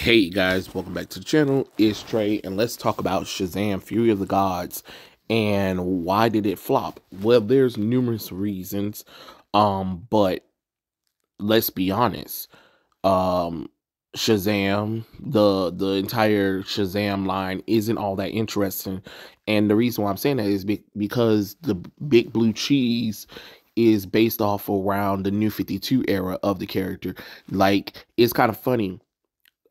Hey guys, welcome back to the channel. It's Trey, and let's talk about Shazam Fury of the Gods and why did it flop? Well, there's numerous reasons, but let's be honest. Um, Shazam, the entire Shazam line isn't all that interesting, and the reason why I'm saying that is because the Big Blue Cheese is based off around the New 52 era of the character. Like, it's kind of funny,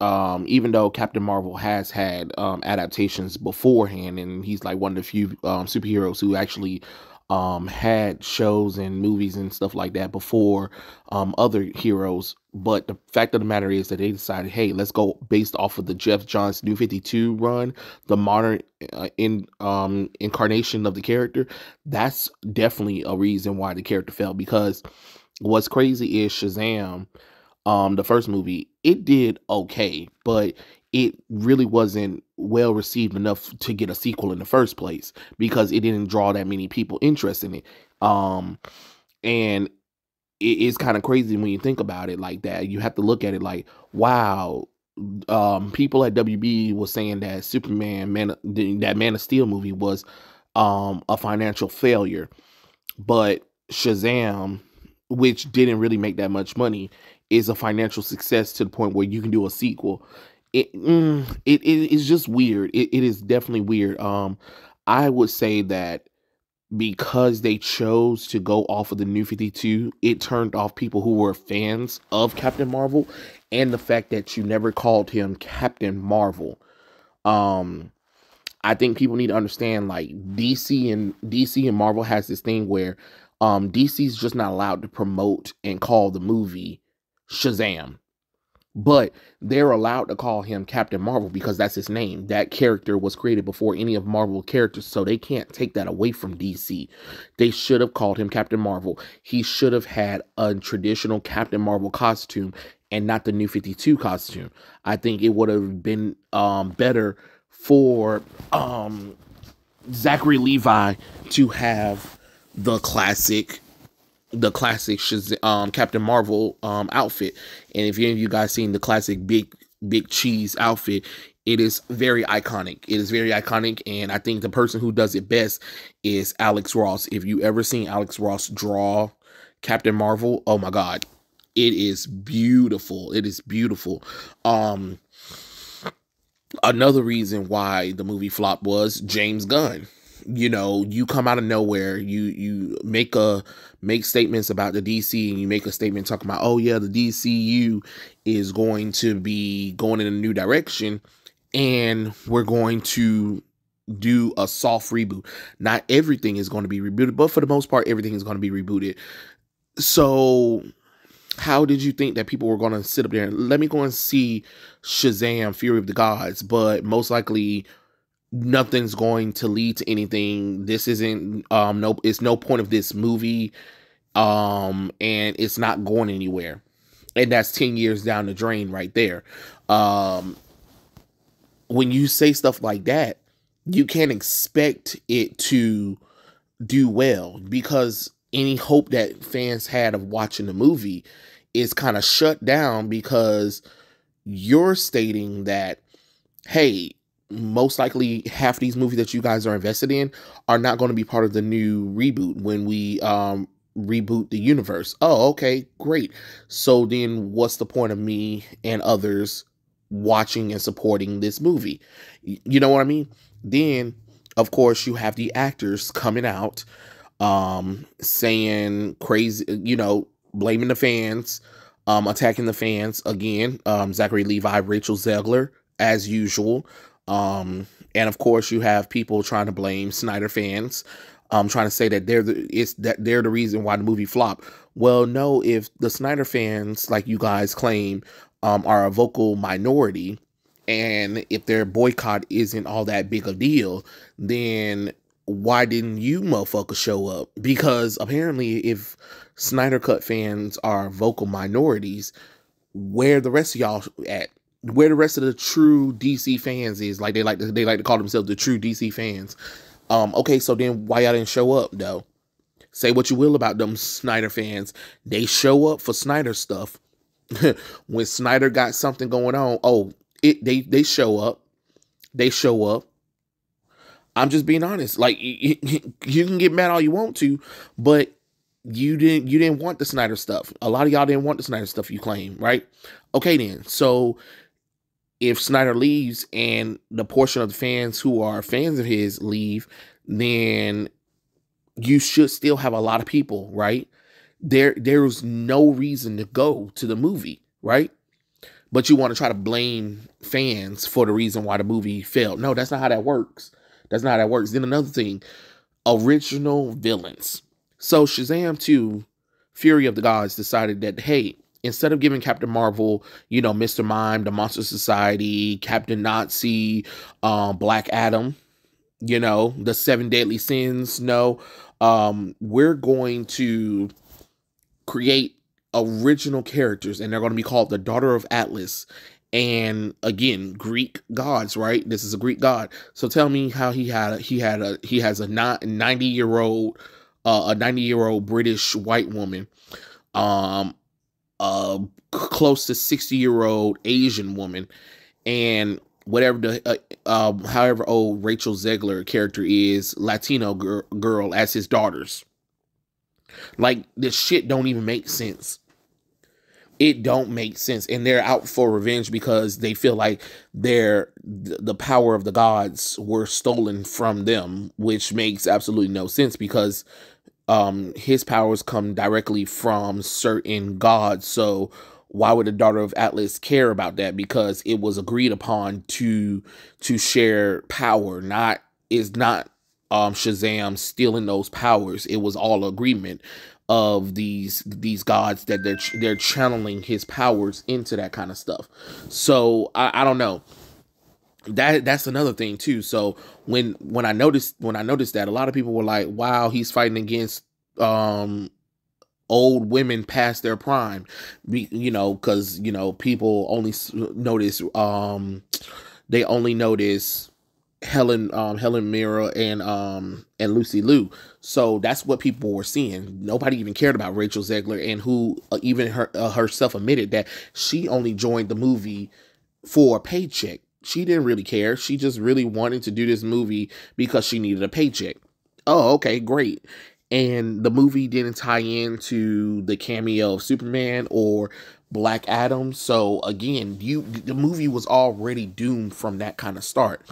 even though Captain Marvel has had adaptations beforehand, and he's like one of the few superheroes who actually had shows and movies and stuff like that before other heroes. But the fact of the matter is that they decided, hey, let's go based off of the Jeff Johns New 52 run, the modern incarnation of the character. That's definitely a reason why the character failed, because what's crazy is Shazam, the first movie, it did okay, but it really wasn't well received enough to get a sequel in the first place because it didn't draw that many people interested in it. And it's kind of crazy when you think about it like that. You have to look at it like, wow, people at WB was saying that that Man of Steel movie was a financial failure, but Shazam, which didn't really make that much money, is a financial success to the point where you can do a sequel. It is just weird. It is definitely weird. I would say that because they chose to go off of the New 52, it turned off people who were fans of Captain Marvel, and the fact that you never called him Captain Marvel. Um, I think people need to understand, like, DC and Marvel has this thing where DC's just not allowed to promote and call the movie Shazam, but they're allowed to call him Captain Marvel because that's his name. That character was created before any of Marvel characters, so they can't take that away from DC. They should have called him Captain Marvel. He should have had a traditional Captain Marvel costume and not the New 52 costume. I think it would have been better for Zachary Levi to have the classic Captain Marvel outfit. And if any of you guys seen the classic big cheese outfit, it is very iconic. It is very iconic, and I think the person who does it best is Alex Ross. If you ever seen Alex Ross draw Captain Marvel, oh my god, it is beautiful. It is beautiful. Another reason why the movie flopped was James Gunn. You know, you come out of nowhere, you make statements about the DC, and you make a statement talking about, oh yeah, the DCU is going to be going in a new direction, and we're going to do a soft reboot. Not everything is going to be rebooted, but for the most part, everything is going to be rebooted. So how did you think that people were going to sit up there and let me go and see Shazam Fury of the Gods, but most likely nothing's going to lead to anything? This isn't it's no point of this movie, and it's not going anywhere, and that's 10 years down the drain right there. When you say stuff like that, you can't expect it to do well, because any hope that fans had of watching the movie is kind of shut down because you're stating that, hey, most likely half these movies that you guys are invested in are not going to be part of the new reboot when we reboot the universe. Oh, okay, great. So then what's the point of me and others watching and supporting this movie? You know what I mean? Then, of course, you have the actors coming out saying crazy, blaming the fans, attacking the fans again. Zachary Levi, Rachel Zegler, as usual. And of course, you have people trying to blame Snyder fans, trying to say that they're the reason why the movie flopped. Well, no, if the Snyder fans, like you guys claim, are a vocal minority, and if their boycott isn't all that big a deal, then why didn't you motherfuckers show up? Because apparently, if Snyder Cut fans are vocal minorities, where the rest of y'all at? Where the rest of the true DC fans is? Like they like to call themselves the true DC fans. Okay, so then why y'all didn't show up though? Say what you will about them Snyder fans, they show up for Snyder stuff. When Snyder got something going on, oh, They show up. They show up. I'm just being honest. Like you can get mad all you want to, but you didn't want the Snyder stuff. A lot of y'all didn't want the Snyder stuff you claim, right? Okay then. So if Snyder leaves and the portion of the fans who are fans of his leave, then you should still have a lot of people, right? There's no reason to go to the movie, right? But you want to try to blame fans for the reason why the movie failed. No, that's not how that works. That's not how that works. Then another thing, original villains. So Shazam 2, Fury of the Gods decided that, hey, instead of giving Captain Marvel, Mr. Mime, the Monster Society, Captain Nazi, Black Adam, the seven deadly sins, no, we're going to create original characters, and they're going to be called the Daughter of Atlas. And again, Greek gods, right? This is a Greek god. So tell me how he has a 90-year-old a 90-year-old British white woman, a close to 60-year-old Asian woman, and whatever however old Rachel Zegler character is, Latino girl as his daughters. Like, this shit don't even make sense. It don't make sense. And they're out for revenge because they feel like the power of the gods were stolen from them, which makes absolutely no sense because his powers come directly from certain gods. So why would the Daughter of Atlas care about that? Because it was agreed upon to share power. Is not Shazam stealing those powers. It was all agreement of these gods that they're channeling his powers into that kind of stuff. So I don't know. That's another thing too. So when I noticed that, a lot of people were like, wow, he's fighting against old women past their prime, because people only notice they only notice Helen Mirren and Lucy Liu. So that's what people were seeing. Nobody even cared about Rachel Zegler, and who even herself admitted that she only joined the movie for a paycheck. She didn't really care. She just really wanted to do this movie because she needed a paycheck. Oh, okay, great. And the movie didn't tie into the cameo of Superman or Black Adam. So again, the movie was already doomed from that kind of start.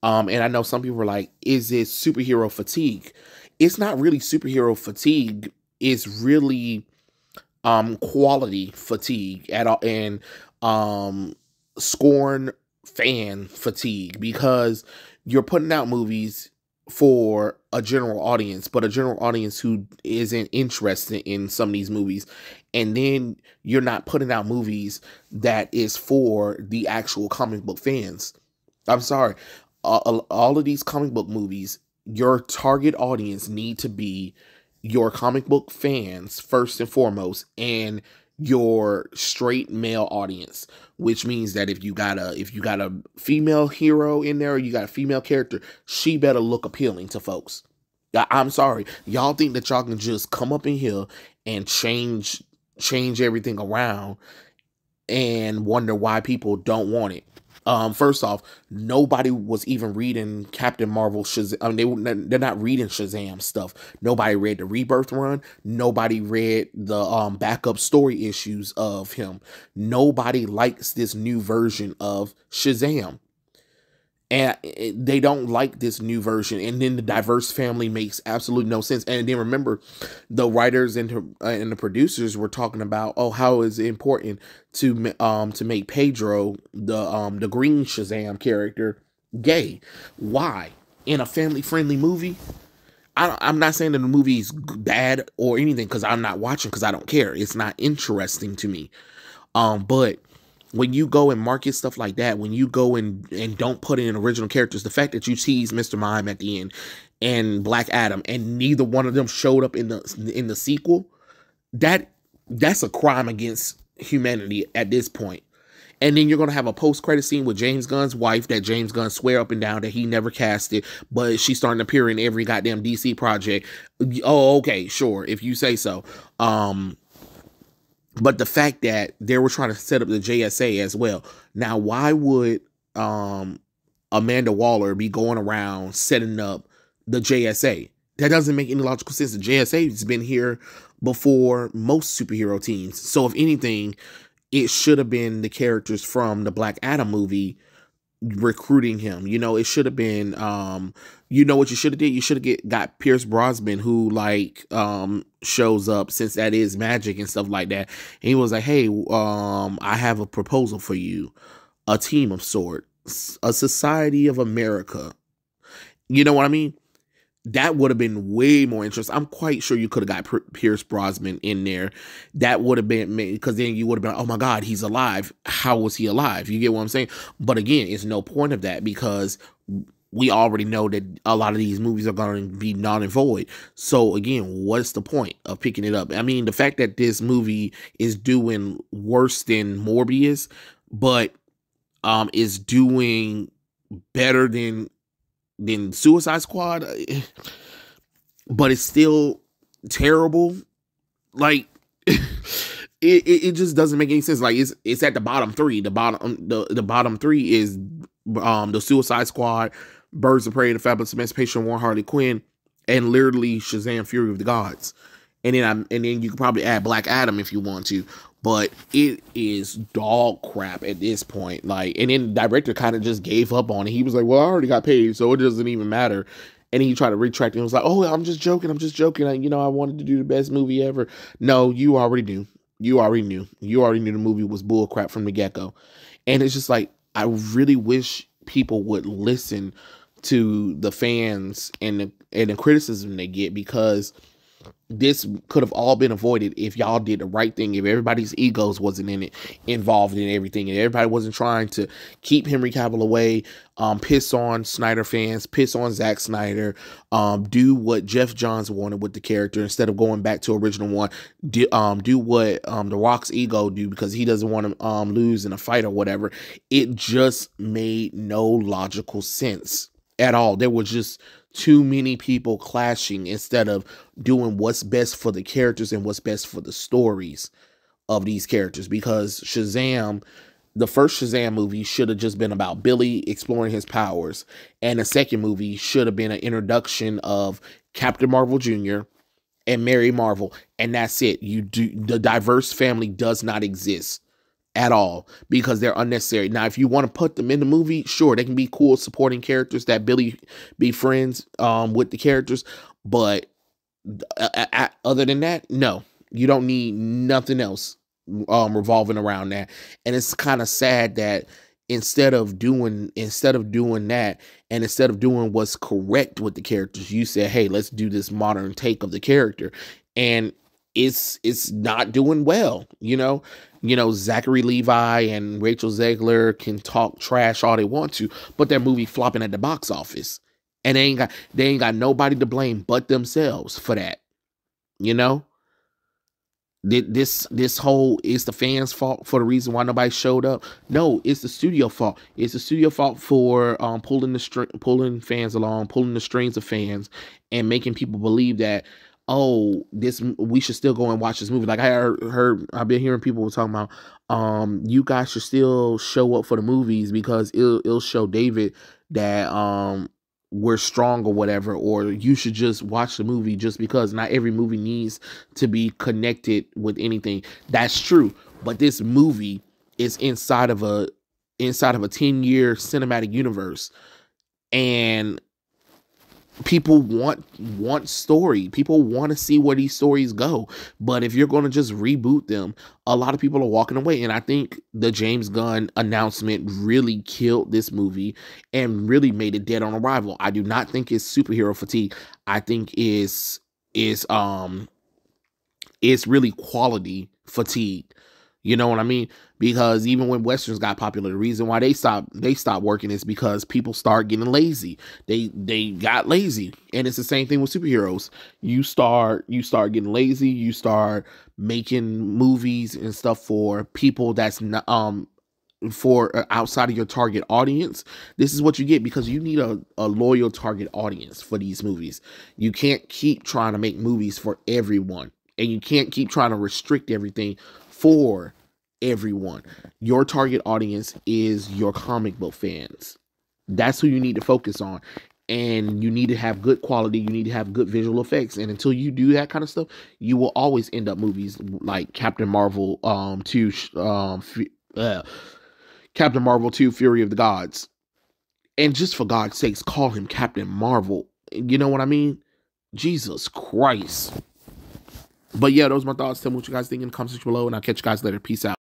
And I know some people were like, is it superhero fatigue? It's not really superhero fatigue. It's really quality fatigue at all, and scorn fan fatigue, because you're putting out movies for a general audience, but a general audience who isn't interested in some of these movies. And then you're not putting out movies that is for the actual comic book fans. I'm sorry. All of these comic book movies, your target audience need to be your comic book fans first and foremost, and your straight male audience, which means that if you got a female hero in there, or you got a female character, she better look appealing to folks. I'm sorry, y'all think that y'all can just come up in here and change everything around and wonder why people don't want it. First off, nobody was even reading Captain Marvel Shazam. I mean, they're not reading Shazam stuff. Nobody read the Rebirth run. Nobody read the backup story issues of him. Nobody likes this new version of Shazam. And they don't like this new version. And then the diverse family makes absolutely no sense. And then remember, the writers and the producers were talking about, oh, how is it important to make Pedro, the green Shazam character, gay? Why? In a family-friendly movie? I'm not saying that the movie's bad or anything, because I'm not watching, because I don't care. It's not interesting to me. But when you go and market stuff like that, when you go and don't put in original characters, the fact that you tease Mr. Mime at the end and Black Adam, and neither one of them showed up in the sequel, that's a crime against humanity at this point. And then you're going to have a post-credit scene with James Gunn's wife that James Gunn swear up and down that he never casted, but she's starting to appear in every goddamn DC project. Oh, okay, sure, if you say so. But the fact that they were trying to set up the JSA as well. Now, why would Amanda Waller be going around setting up the JSA? That doesn't make any logical sense. The JSA has been here before most superhero teams. So if anything, it should have been the characters from the Black Adam movie recruiting him. You know, it should have been you know what you should have did? You should have got Pierce Brosnan, who like shows up, since that is magic and stuff like that. And he was like, hey, I have a proposal for you. A team of sorts, a society of America. You know what I mean? That would have been way more interesting. I'm quite sure you could have got Pierce Brosnan in there. That would have been, because then you would have been, oh my God, he's alive. How was he alive? You get what I'm saying? But again, it's no point of that, because we already know that a lot of these movies are going to be non and void. So again, what's the point of picking it up? I mean, the fact that this movie is doing worse than Morbius, but is doing better than Suicide Squad, but it's still terrible. Like it just doesn't make any sense. Like it's at the bottom three. The bottom three is the Suicide Squad, Birds of Prey, The Fabulous Emancipation of Warren, Harley Quinn, and literally Shazam: Fury of the Gods. And then you could probably add Black Adam if you want to, but it is dog crap at this point. Like, and then the director kind of just gave up on it. He was like, "Well, I already got paid, so it doesn't even matter." And he tried to retract it. And was like, "Oh, I'm just joking. I'm just joking. I wanted to do the best movie ever." No, you already knew. You already knew. You already knew the movie was bull crap from the get go. And it's just like, I really wish people would listen to the fans and the criticism they get, because this could have all been avoided if y'all did the right thing, if everybody's egos wasn't involved in everything, and everybody wasn't trying to keep Henry Cavill away, piss on Snyder fans, piss on Zack Snyder, do what Jeff Johns wanted with the character instead of going back to original one, do what The Rock's ego do, because he doesn't want to lose in a fight or whatever. It just made no logical sense at all. There was just too many people clashing instead of doing what's best for the characters and what's best for the stories of these characters. Because Shazam, the first Shazam movie, should have just been about Billy exploring his powers, and the second movie should have been an introduction of Captain Marvel Jr. and Mary Marvel, and that's it. The diverse family does not exist at all, because they're unnecessary. Now, if you want to put them in the movie, sure, they can be cool supporting characters that Billy be friends with the characters, but other than that, no, you don't need nothing else revolving around that. And it's kind of sad that instead of doing that, and instead of doing what's correct with the characters, you said, hey, let's do this modern take of the character, and it's not doing well. Zachary Levi and Rachel Zegler can talk trash all they want to, but their movie flopping at the box office, and they ain't got nobody to blame but themselves for that. This whole is the fans' fault for the reason why nobody showed up. No, it's the studio fault. It's the studio fault for pulling fans along, pulling the strings of fans, and making people believe that, oh, we should still go and watch this movie. Like I've been hearing people talking about, you guys should still show up for the movies because it'll show David that we're strong or whatever, or you should just watch the movie just because. Not every movie needs to be connected with anything. That's true, but this movie is inside of a 10-year cinematic universe, and people want story. People want to see where these stories go. But if you're going to just reboot them, a lot of people are walking away. And I think the James Gunn announcement really killed this movie and really made it dead on arrival. I do not think it's superhero fatigue. I think it's really quality fatigue. You know what I mean? Because even when Westerns got popular, the reason why they stopped working is because people start getting lazy. They got lazy. And it's the same thing with superheroes. You start getting lazy, you start making movies and stuff for people that's not for outside of your target audience. This is what you get, because you need a loyal target audience for these movies. You can't keep trying to make movies for everyone, and you can't keep trying to restrict everything for everyone. Your target audience is your comic book fans. That's who you need to focus on. And you need to have good quality. You need to have good visual effects. And until you do that kind of stuff, you will always end up movies like Captain Marvel 2, Captain Marvel 2, Fury of the Gods. And just for God's sakes, call him Captain Marvel. You know what I mean? Jesus Christ. But yeah, those are my thoughts. Tell me what you guys think in the comment section below, and I'll catch you guys later. Peace out.